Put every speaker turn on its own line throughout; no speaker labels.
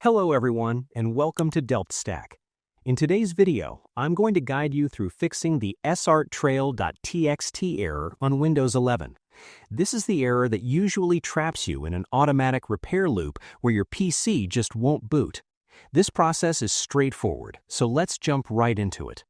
Hello everyone, and welcome to DelftStack. In today's video, I'm going to guide you through fixing the SrtTrail.txt error on Windows 11. This is the error that usually traps you in an automatic repair loop where your PC just won't boot. This process is straightforward, so let's jump right into it.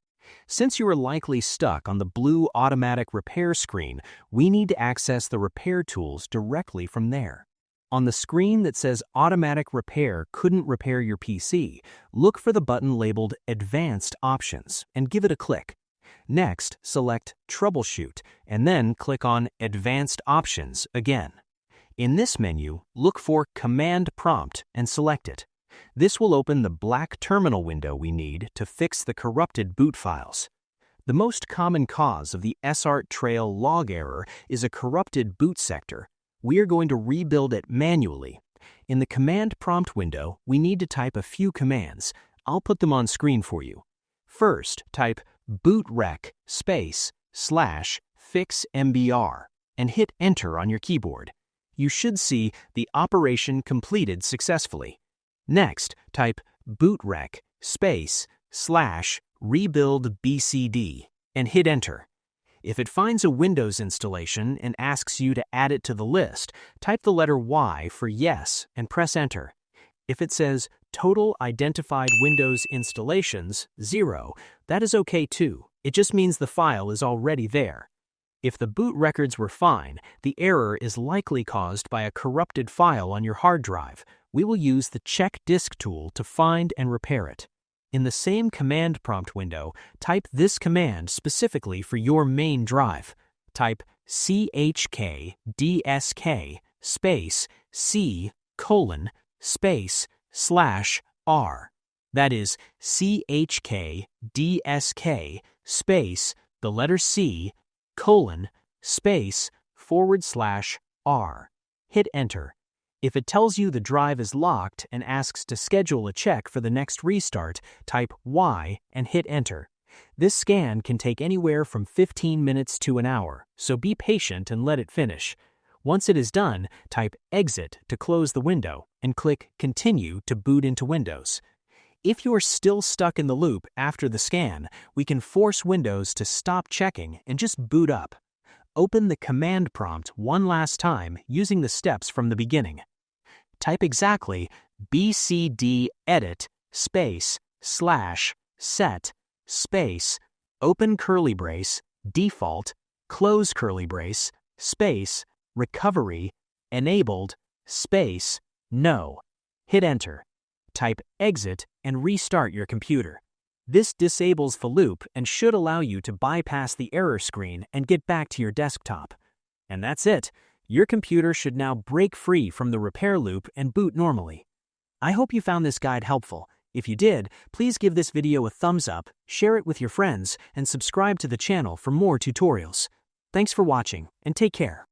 Since you are likely stuck on the blue automatic repair screen, we need to access the repair tools directly from there. On the screen that says Automatic Repair couldn't repair your PC, look for the button labeled Advanced Options and give it a click. Next, select Troubleshoot and then click on Advanced Options again. In this menu, look for Command Prompt and select it. This will open the black terminal window we need to fix the corrupted boot files. The most common cause of the SrtTrail log error is a corrupted boot sector. We are going to rebuild it manually. In the Command Prompt window, we need to type a few commands. I'll put them on screen for you. First, type bootrec /fixmbr and hit Enter on your keyboard. You should see the operation completed successfully. Next, type bootrec /rebuild bcd and hit Enter. If it finds a Windows installation and asks you to add it to the list, type the letter Y for yes and press Enter. If it says Total Identified Windows Installations 0, that is okay too. It just means the file is already there. If the boot records were fine, the error is likely caused by a corrupted file on your hard drive. We will use the Check Disk tool to find and repair it. In the same Command Prompt window, type this command specifically for your main drive. Type CHKDSK C:/R. That is CHKDSK the letter C://R. Hit Enter. If it tells you the drive is locked and asks to schedule a check for the next restart, type Y and hit Enter. This scan can take anywhere from 15 minutes to an hour, so be patient and let it finish. Once it is done, type Exit to close the window and click Continue to boot into Windows. If you're still stuck in the loop after the scan, we can force Windows to stop checking and just boot up. Open the Command Prompt one last time using the steps from the beginning. Type exactly bcdedit /set open curly brace default close curly brace recovery enabled no. Hit Enter. Type Exit and restart your computer. This disables the loop and should allow you to bypass the error screen and get back to your desktop. And that's it. Your computer should now break free from the repair loop and boot normally. I hope you found this guide helpful. If you did, please give this video a thumbs up, share it with your friends, and subscribe to the channel for more tutorials. Thanks for watching, and take care.